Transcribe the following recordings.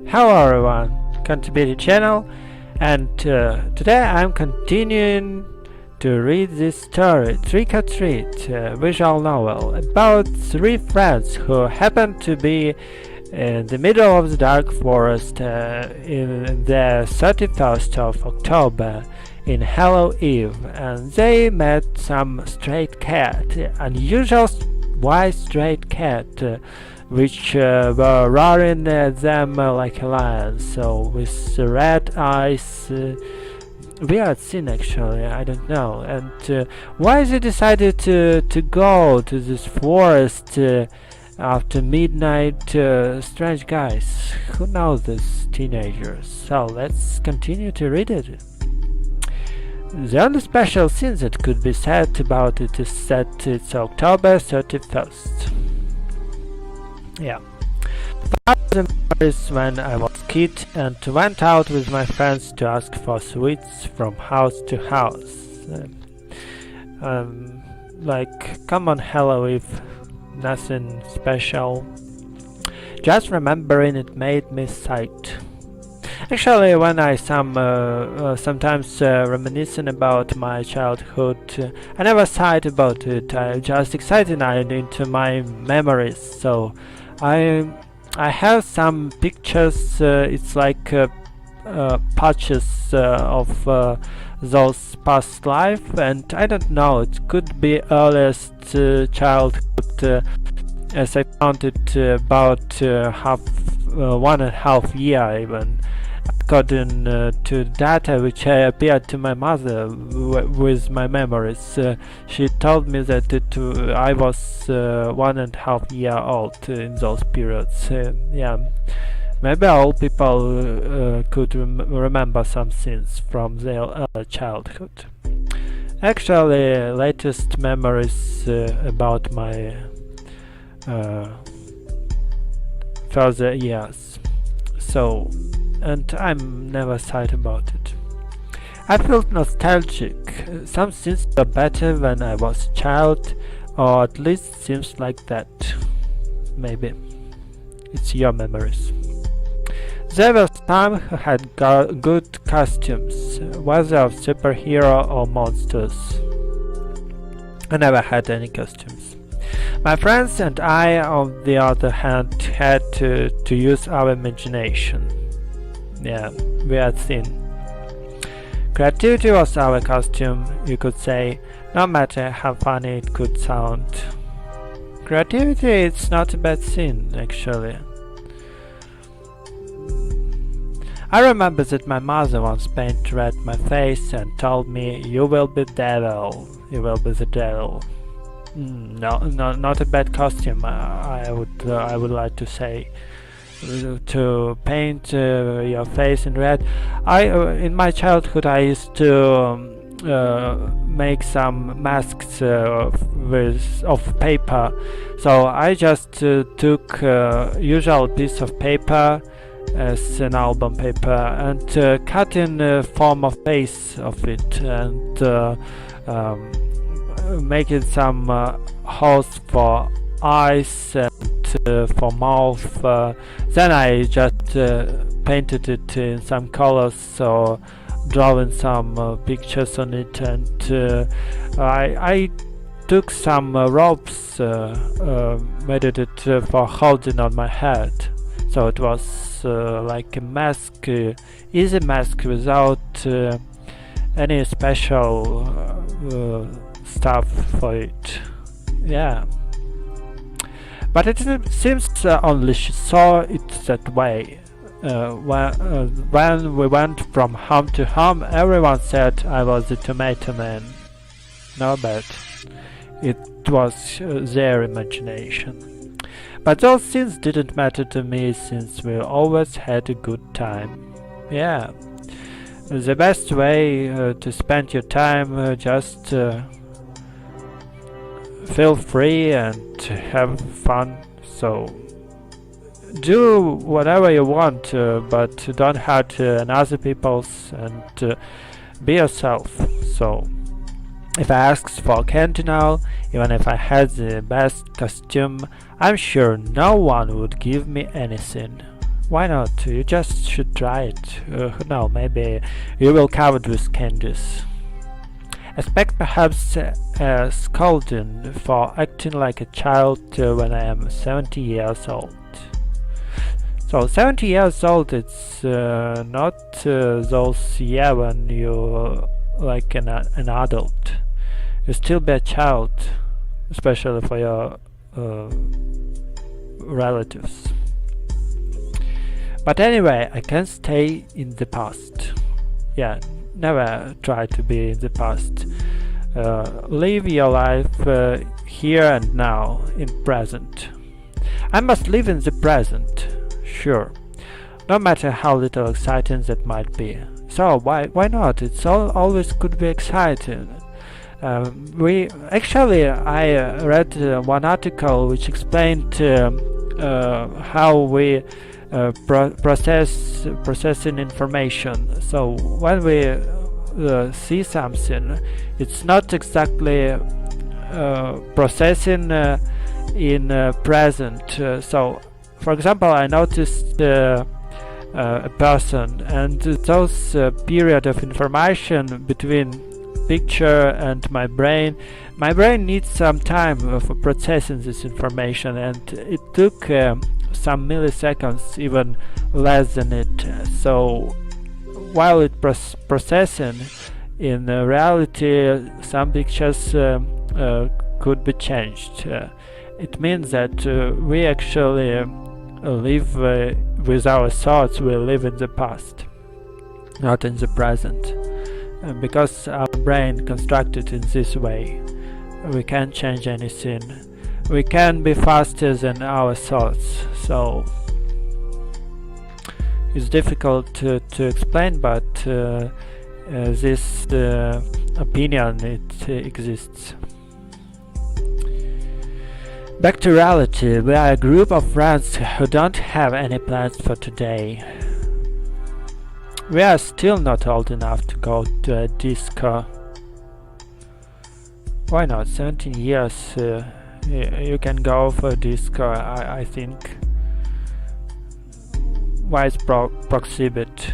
Hello everyone, come to the channel, and today I'm continuing to read this story, Trick or Treat, visual novel, about three friends who happen to be in the middle of the dark forest in the 31st of October in Hallow Eve, and they met some stray cat, unusual white stray cat, which were roaring at them like a lion, so with red eyes. Weird scene actually, I don't know. And why they decided to go to this forest after midnight? Strange guys, who knows these teenagers? So let's continue to read it. The only special thing that could be said about it is that it's October 31st. Yeah. The memories when I was a kid and went out with my friends to ask for sweets from house to house. Like common Hallow Eve, nothing special. Just remembering it made me sighed. Actually, when I sometimes reminiscing about my childhood, I never sighed about it. I just excited into my memories. So I have some pictures. It's like patches of those past life, and I don't know. It could be earliest childhood, as I found it about 1.5 year even. According to data which appeared to my mother with my memories, she told me that I was 1.5 year old in those periods. Yeah, maybe all people could remember some things from their childhood. Actually, latest memories about my further years. So. And I'm never sad about it. I felt nostalgic. Some things were better when I was a child, or at least seems like that. Maybe. It's your memories. There were some who had good costumes, whether of superhero or monsters. I never had any costumes. My friends and I, on the other hand, had to use our imagination. Yeah, we are thin. Creativity was our costume, you could say, no matter how funny it could sound. Creativity is not a bad thing, actually. I remember that my mother once painted red my face and told me, "You will be devil, you will be the devil." No, not a bad costume, I would like to say. To paint your face in red. In my childhood I used to make some masks of paper. So I just took usual piece of paper as an album paper and cut in a form of face of it and making some holes for eyes and for mouth. Then I just painted it in some colors, so drawing some pictures on it, and I took some ropes, made it for holding on my head, so it was like a mask, easy mask without any special stuff for it. Yeah. But it seems only she saw it that way. When we went from home to home, everyone said I was the tomato man. No bad. It was their imagination. But those things didn't matter to me, since we always had a good time. Yeah. The best way to spend your time, just feel free and have fun. So do whatever you want, but don't hurt other people's, and be yourself. So if I asked for candy now, even if I had the best costume, I'm sure no one would give me anything. Why not? You just should try it. Who knows, maybe you will covered with candies. Expect perhaps a scolding for acting like a child when I am 70 years old. So 70 years old, it's not those years when you're like an adult. You still be a child, especially for your relatives. But anyway, I can stay in the past. Yeah, never try to be in the past. Live your life here and now, in present. I must live in the present, sure, no matter how little exciting that might be. So why not? It's always could be exciting. I read one article which explained how we processing information. So when we see something, it's not exactly processing in present. So for example, I noticed a person, and those period of information between picture and my brain needs some time for processing this information, and it took some milliseconds, even less than it. So while it processing, in reality some pictures could be changed. It means that we actually live with our thoughts, we live in the past, not in the present. Because our brain constructed in this way, we can't change anything. We can be faster than our thoughts, so it's difficult to explain, but this opinion, it exists. Back to reality. We are a group of friends who don't have any plans for today. We are still not old enough to go to a disco. Why not? 17 years, you can go for a disco, I think. Why is prohibit?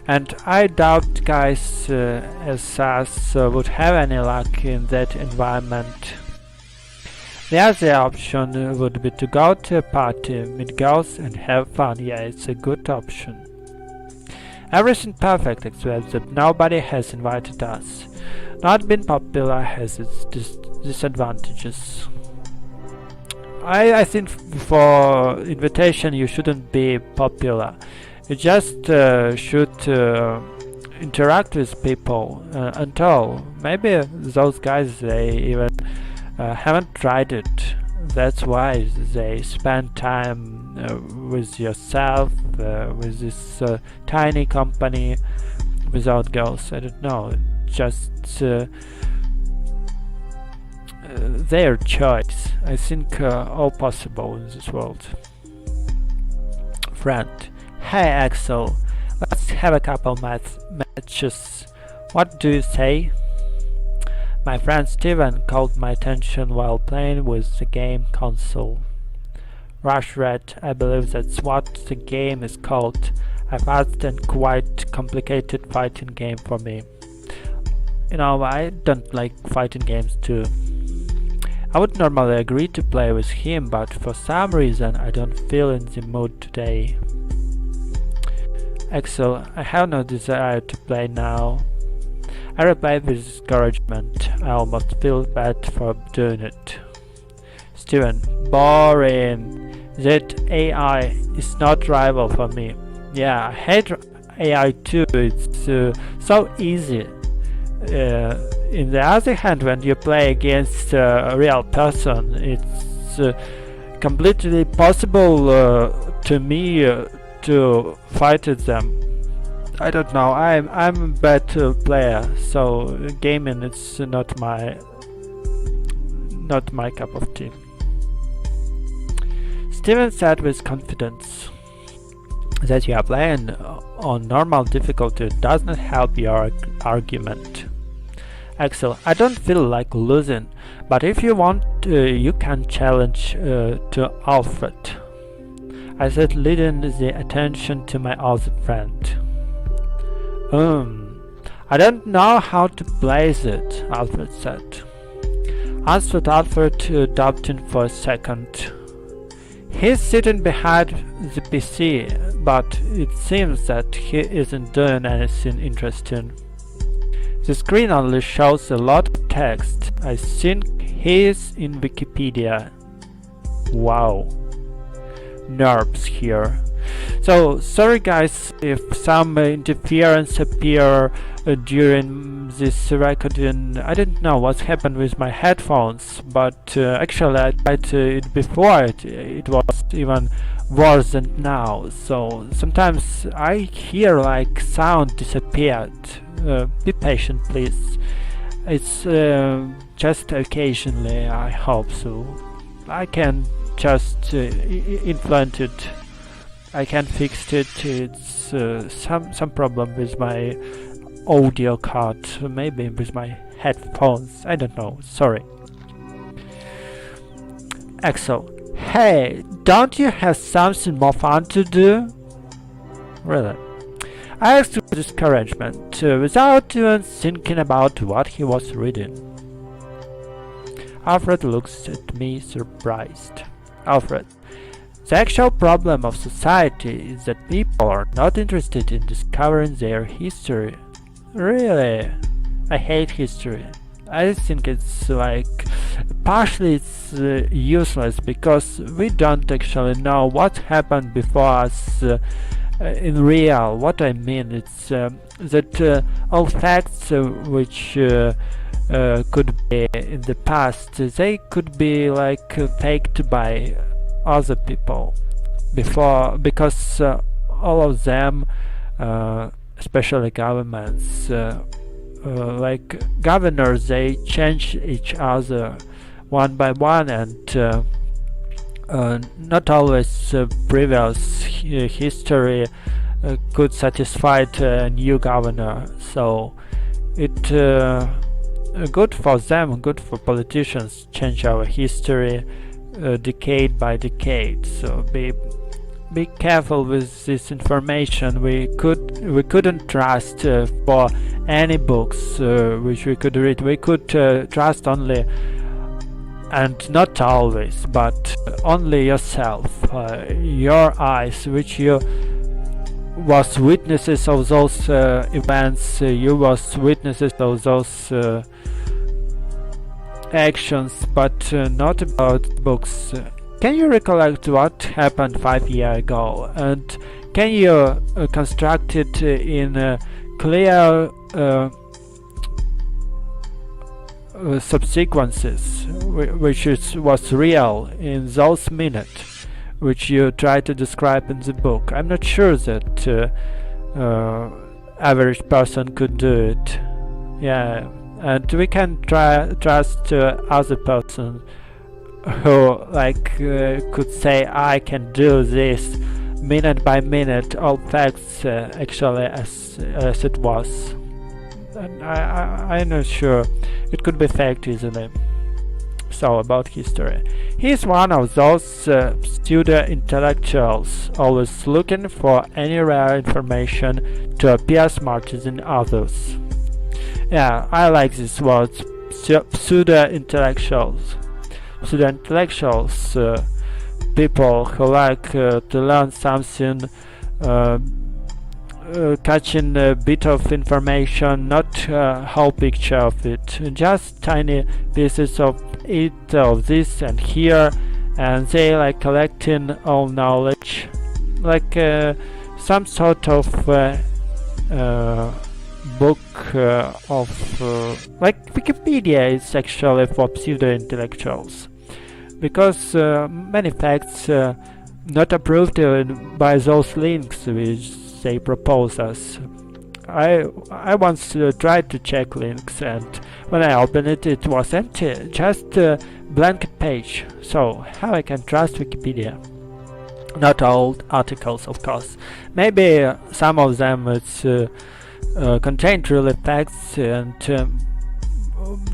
And I doubt guys as us would have any luck in that environment. The other option would be to go to a party, meet girls and have fun. Yeah, it's a good option. Everything perfect except that nobody has invited us. Not being popular has its disadvantages. I think for invitation you shouldn't be popular. You just should interact with people until maybe those guys, they even haven't tried it. That's why they spend time with yourself, with this tiny company without girls. I don't know, just their choice. I think all possible in this world. Friend. Hey Axel, let's have a couple matches. What do you say? My friend Steven called my attention while playing with the game console. Rush Red, I believe that's what the game is called. A fast and quite complicated fighting game for me. You know, I don't like fighting games too. I would normally agree to play with him, but for some reason I don't feel in the mood today. Axel, I have no desire to play now. I replied with discouragement. I almost feel bad for doing it. Steven, boring. That AI is not rival for me. Yeah, I hate AI too. It's so easy. In the other hand, when you play against a real person, it's completely possible to me to fight with them. I don't know, I'm a bad player, so gaming is not my cup of tea. Steven said with confidence that you are playing on normal difficulty does not help your argument. Axel, I don't feel like losing, but if you want, you can challenge to Alfred. I said, leading the attention to my other friend. I don't know how to place it, Alfred said. Answered Alfred, doubting for a second. He's sitting behind the PC, but it seems that he isn't doing anything interesting. The screen only shows a lot of text. I think he's in Wikipedia. Wow. Nerves here. So, sorry guys if some interference appear during this recording. I didn't know what happened with my headphones, but actually I tried it before. It was even worse than now. So sometimes I hear like sound disappeared. Be patient, please. It's just occasionally. I hope so. I can just influence it. I can fix it. It's some problem with my audio card, maybe with my headphones. I don't know. Sorry. Axel, hey, don't you have something more fun to do? Really? I asked with discouragement, without even thinking about what he was reading. Alfred looks at me surprised. Alfred, the actual problem of society is that people are not interested in discovering their history. Really? I hate history. I think it's like, partially it's useless because we don't actually know what happened before us in real. What I mean, it's that all facts which could be in the past, they could be like faked by other people before, because all of them, especially governments, like governors, they change each other one by one, and not always previous history could satisfy a new governor. So it good for them, good for politicians, change our history decade by decade. So be careful with this information. We couldn't trust for any books which we could read. We could trust only, and not always, but only yourself, your eyes, which you was witnesses of those events, you was witnesses of those actions, but not about books. Can you recollect what happened 5 years ago, and can you construct it in clear subsequences, which was real in those minutes, which you try to describe in the book? I'm not sure that average person could do it. Yeah, and we can trust other person who like could say, I can do this minute by minute, all facts actually as it was. And I'm not sure, it could be faked easily. So about history, he's one of those pseudo-intellectuals, always looking for any rare information to appear smarter than others. Yeah, I like this word, pseudo-intellectuals. Pseudo-intellectuals, people who like to learn something, catching a bit of information, not whole picture of it, just tiny pieces of it, of this and here, and they like collecting all knowledge, like some sort of book of like Wikipedia is actually for pseudo-intellectuals, because many facts not approved by those links which they propose us. I once tried to check links, and when I opened it, it was empty, just a blank page. So how I can trust Wikipedia? Not all articles, of course. Maybe some of them it's contain truly facts, and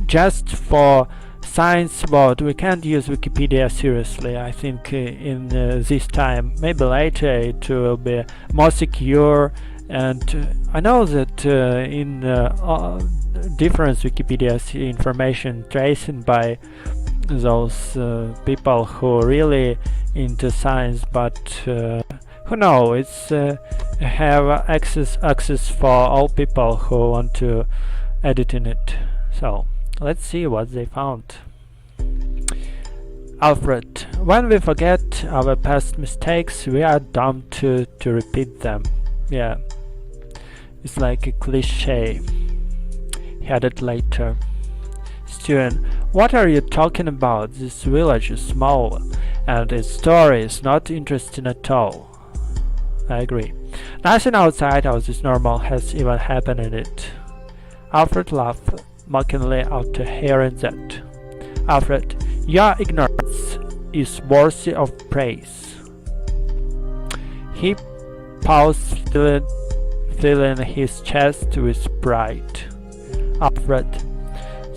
just for science world we can't use Wikipedia seriously. I think in this time, maybe later it will be more secure, and I know that in different Wikipedia's information traced by those people who are really into science, but who knows, it's have access for all people who want to edit in it. So let's see what they found. Alfred: when we forget our past mistakes, we are doomed to repeat them. Yeah, it's like a cliche. He added later. Steven: what are you talking about? This village is small, and its story is not interesting at all. I agree. Nothing outside of this normal has even happened in it. Alfred laughed mockingly after hearing that. Alfred: your ignorance is worthy of praise. He paused, filling his chest with pride. Alfred: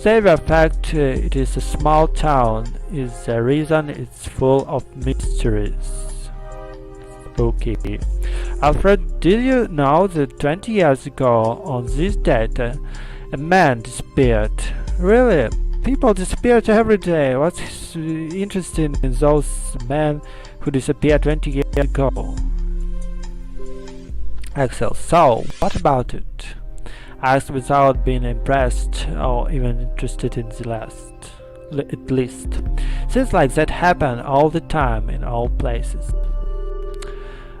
the very fact it is a small town is the reason it's full of mysteries. Spooky. Alfred: did you know that 20 years ago on this date a man disappeared? Really? People disappeared every day. What's interesting in those men who disappeared 20 years ago? Axel: so, what about it? Asked without being impressed or even interested in the at least. Things like that happen all the time in all places.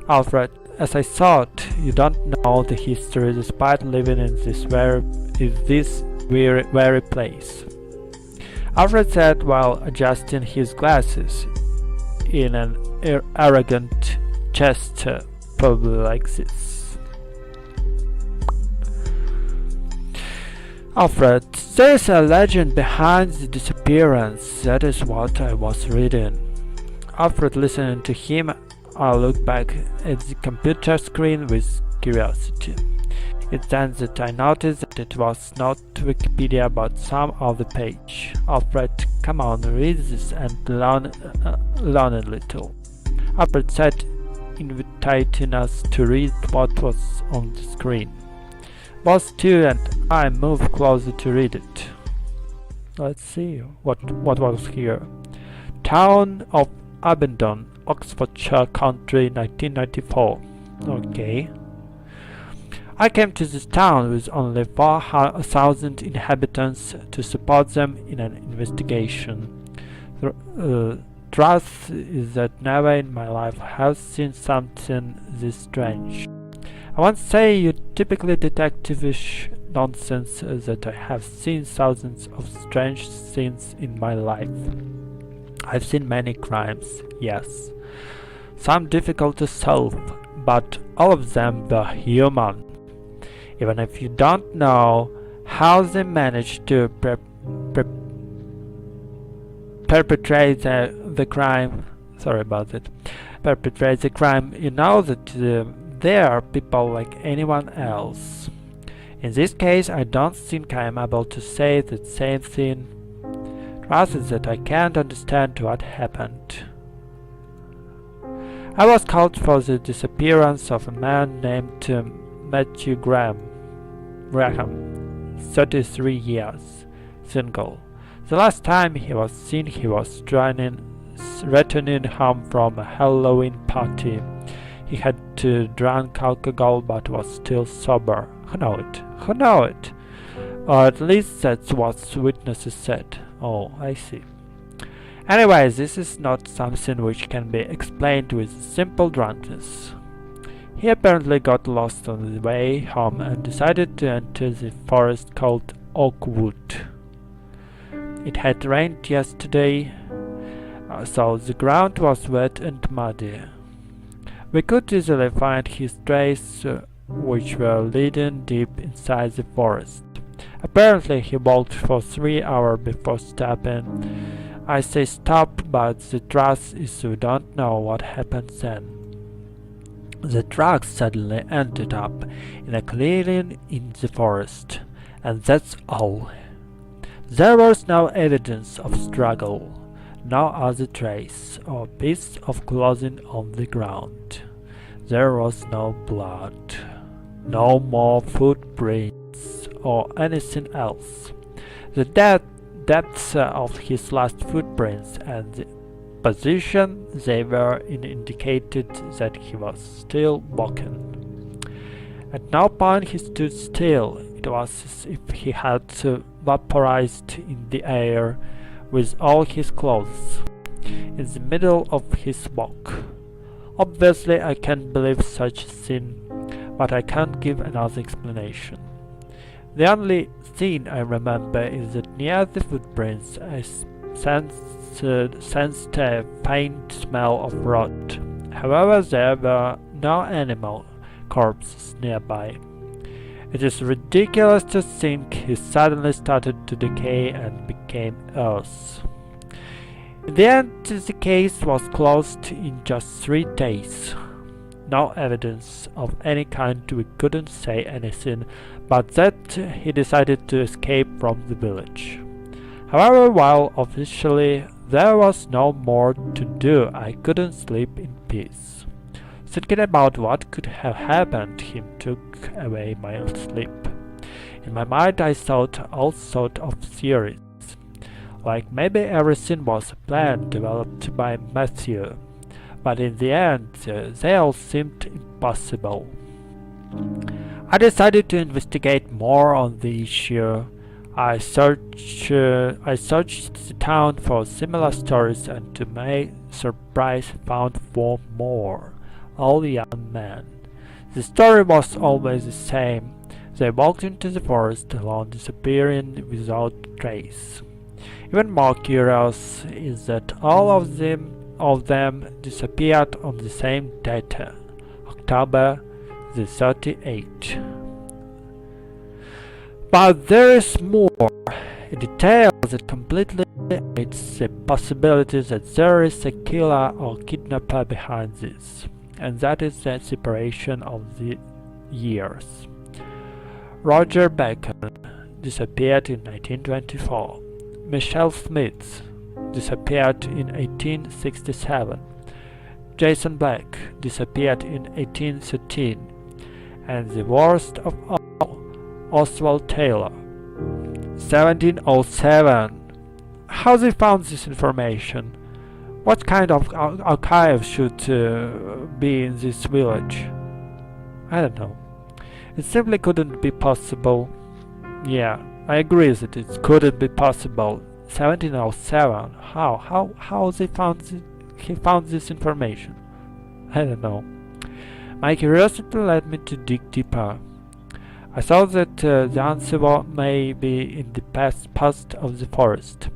Alfred: as I thought, you don't know the history despite living in this very place. Alfred said while adjusting his glasses in an arrogant gesture, probably like this. Alfred: there is a legend behind the disappearance. That is what I was reading. Alfred, listening to him, I looked back at the computer screen with curiosity. It's then that I noticed that it was not Wikipedia but some other page. Alfred, come on, read this and learn a little. Alfred said, inviting us to read what was on the screen. Both Stu and I moved closer to read it. Let's see what was here. Town of Abingdon, Oxfordshire Country, 1994. Okay. I came to this town with only 4,000 inhabitants to support them in an investigation. Truth is that never in my life have seen something this strange. I won't say you typically detective-ish nonsense that I have seen thousands of strange things in my life. I've seen many crimes, yes. Some difficult to solve, but all of them were human. Even if you don't know how they managed to perpetrate the crime, perpetrate the crime, you know that they are people like anyone else. In this case, I don't think I am able to say the same thing. Rather that I can't understand what happened. I was called for the disappearance of a man named Matthew Graham, 33 years, single. The last time he was seen, he was returning home from a Halloween party. He had drunk alcohol but was still sober. Who know it? Or at least that's what witnesses said. Oh, I see. Anyways, this is not something which can be explained with simple drunkenness. He apparently got lost on the way home and decided to enter the forest called Oakwood. It had rained yesterday, so the ground was wet and muddy. We could easily find his traces, which were leading deep inside the forest. Apparently he walked for 3 hours before stopping. I say stop, but the truth is we don't know what happened then. The truck suddenly ended up in a clearing in the forest, and that's all. There was no evidence of struggle, no other trace or piece of clothing on the ground. There was no blood, no more footprints or anything else. The depth of his last footprints and the position they were in indicated that he was still walking. At no point he stood still. It was as if he had vaporized in the air with all his clothes in the middle of his walk. Obviously I can't believe such a thing, but I can't give another explanation. The only thing I remember is that near the footprints I sensed a faint smell of rot. However, there were no animal corpses nearby. It is ridiculous to think he suddenly started to decay and became earth. In the end, the case was closed in just 3 days. No evidence of any kind. We couldn't say anything but that he decided to escape from the village. However, while officially there was no more to do, I couldn't sleep in peace. Thinking about what could have happened to him took away my sleep. In my mind I thought all sorts of theories, like maybe everything was a plan developed by Matthew, but in the end they all seemed impossible. I decided to investigate more on the issue. I searched the town for similar stories and to my surprise found 4 more, all young men. The story was always the same. They walked into the forest alone, disappearing without trace. Even more curious is that all of them disappeared on the same date, October the 38th. But there is more, a detail that completely eliminates the possibility that there is a killer or kidnapper behind this, and that is the separation of the years. Roger Bacon disappeared in 1924. Michelle Smith disappeared in 1867. Jason Black disappeared in 1813. And the worst of all, Oswald Taylor, 1707. How they found this information? What kind of archive should be in this village? I don't know. It simply couldn't be possible. Yeah, I agree that it couldn't be possible. 1707. How they found he found this information? I don't know. My curiosity led me to dig deeper. I thought that the answer may be in the past of the forest.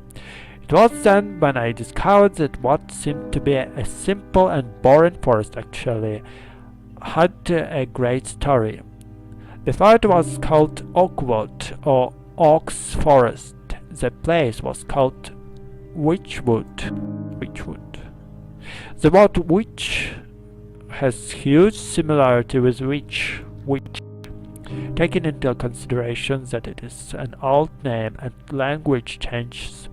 It was then when I discovered that what seemed to be a simple and boring forest actually had a great story. Before it was called Oakwood or Oaks Forest, the place was called Witchwood. The word witch has huge similarity with witch, taking into consideration that it is an old name and language changes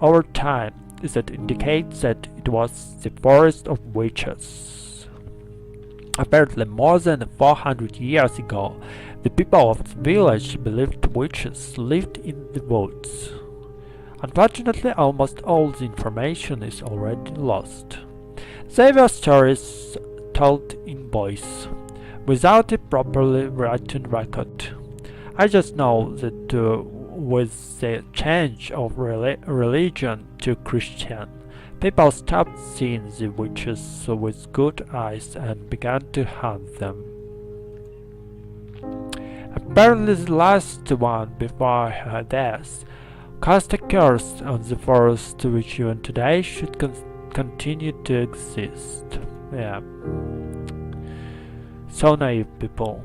over time, that indicates that it was the forest of witches. Apparently more than 400 years ago, the people of the village believed witches lived in the woods. Unfortunately, almost all the information is already lost. They were stories told in voice, without a properly written record. I just know that with the change of religion to Christian, people stopped seeing the witches with good eyes and began to hunt them. Apparently the last one before her death cast a curse on the forest which even today should continue to exist. Yeah. So naive people.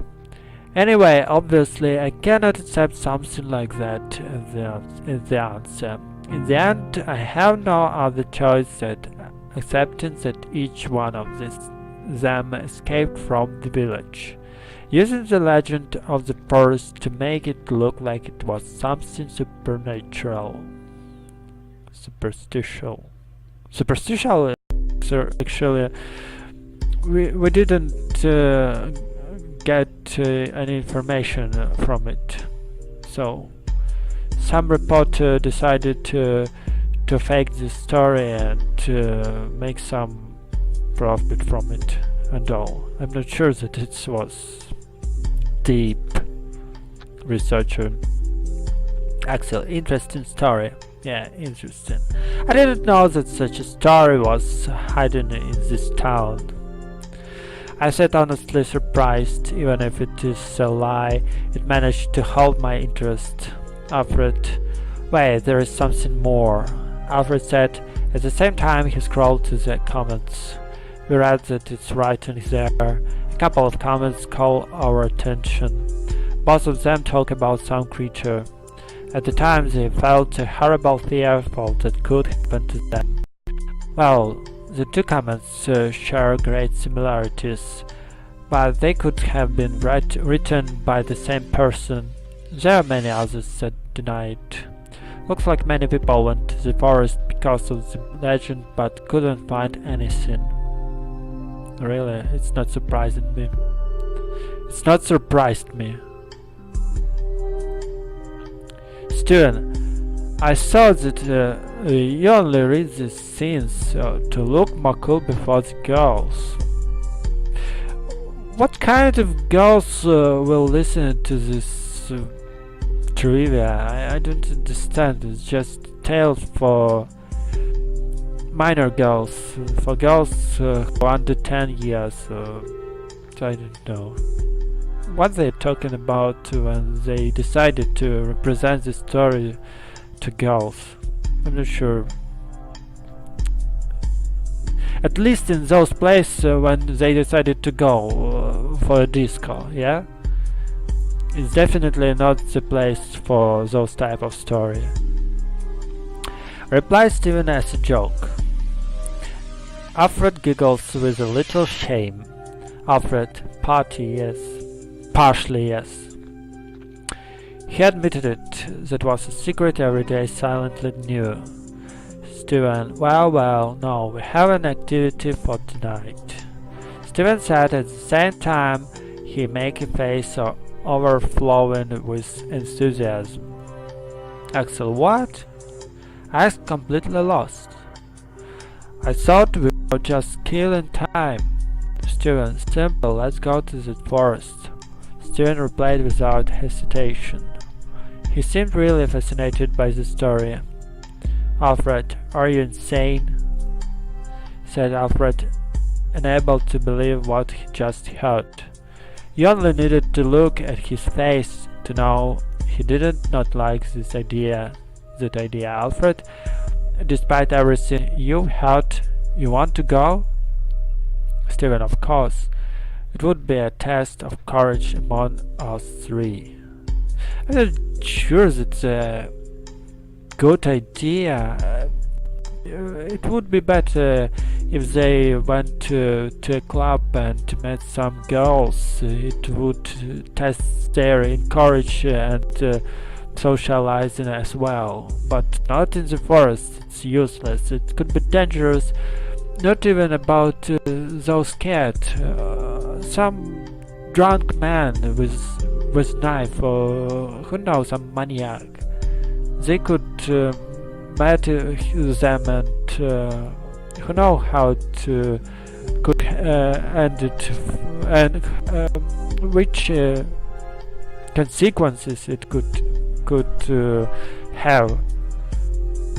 Anyway, obviously I cannot accept something like that as the answer. In the end, I have no other choice than accepting that each one of them escaped from the village, using the legend of the forest to make it look like it was something supernatural. Superstitial. Actually, we didn't get any information from it. So some reporter decided to fake this story and to make some profit from it and all. I'm not sure that it was deep researcher. Actually, interesting story. Yeah, interesting. I didn't know that such a story was hidden in this town. I said honestly surprised, even if it is a lie, it managed to hold my interest. Alfred, wait, there is something more. Alfred said. At the same time he scrolled to the comments. We read that it's written there. A couple of comments call our attention. Both of them talk about some creature. At the time they felt a horrible fear that could happen to them. Well, the two comments share great similarities, but they could have been written by the same person. There are many others that deny it. Looks like many people went to the forest because of the legend but couldn't find anything. Really, it's not surprising me. It's not surprised me. Steven, I saw that you only read these scenes to look more cool before the girls. What kind of girls will listen to this trivia? I don't understand. It's just tales for minor girls, for girls who are under 10 years. So I don't know what they're talking about when they decided to represent the story to girls. I'm not sure. At least in those places when they decided to go for a disco, yeah? It's definitely not the place for those type of story. Replies Steven as a joke. Alfred giggles with a little shame. Alfred, partially yes. He admitted it, that was a secret every day silently knew. Steven, well, no, we have an activity for tonight. Steven said at the same time he make a face overflowing with enthusiasm. Axel, what? I asked, completely lost. I thought we were just killing time. Steven, simple, let's go to the forest. Steven replied without hesitation. He seemed really fascinated by the story. Alfred, are you insane? Said Alfred, unable to believe what he just heard. You only needed to look at his face to know he did not like that idea, Alfred. Despite everything you've heard, you want to go? Steven, of course. It would be a test of courage among us three. I'm not sure that's a good idea. It would be better if they went to a club and met some girls. It would test their courage and socializing as well. But not in the forest, it's useless. It could be dangerous, not even about those scared. Some drunk man with knife, or who knows, some maniac. They could meet them and who know how to could end it and which consequences it could have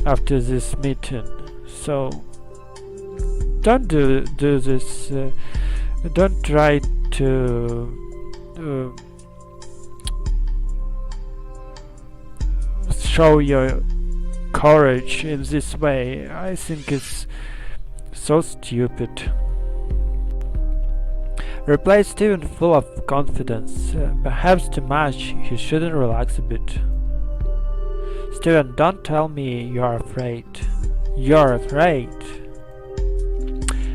after this meeting. So don't do this. Don't try to show your courage in this way. I think it's so stupid. Replied Steven, full of confidence. Perhaps too much. He shouldn't relax a bit. Steven, don't tell me you're afraid. You're afraid.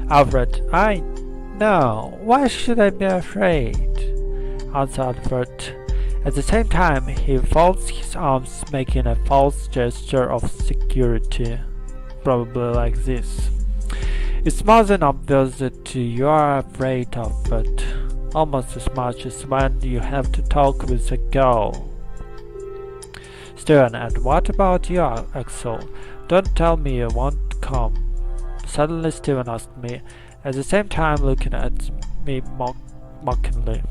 Alfred, no, why should I be afraid? Answered Bert. At the same time, he folds his arms, making a false gesture of security. Probably like this. It's more than obvious that you are afraid of it, almost as much as when you have to talk with a girl. Steven, and what about you, Axel? Don't tell me you won't come. Suddenly Steven asked me, at the same time looking at me mockingly.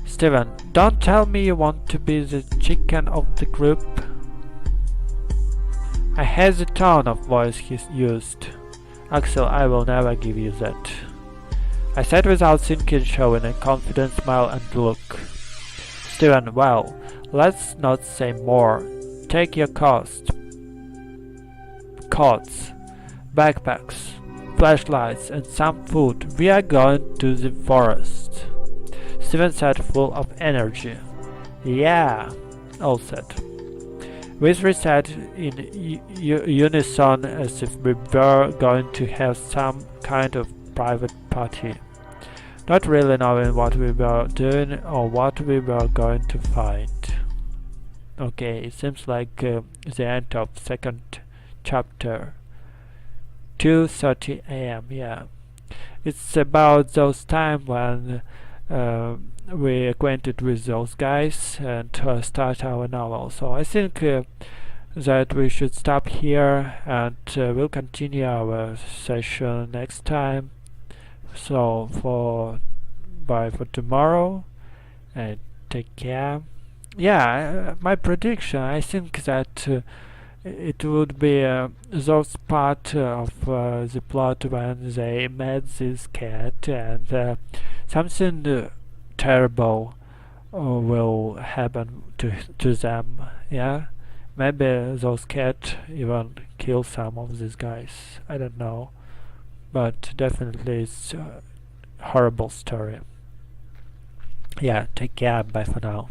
Steven, don't tell me you want to be the chicken of the group. I hate the tone of voice he used. Axel, I will never give you that. I said without thinking, showing a confident smile and look. Steven, well, let's not say more. Take your coats, backpacks, flashlights, and some food. We are going to the forest. Steven said, full of energy. Yeah, all said. We three said in unison as if we were going to have some kind of private party, not really knowing what we were doing or what we were going to find. Okay, it seems like the end of second chapter. 2:30 AM, yeah. It's about those time when we acquainted with those guys and start our novel. So I think that we should stop here, and we'll continue our session next time. So bye for tomorrow, and take care. Yeah, my prediction, I think that it would be those part of the plot when they met this cat, and something terrible will happen to them. Yeah, maybe those cats even kill some of these guys. I don't know, but definitely it's a horrible story. Yeah, take care. Bye for now.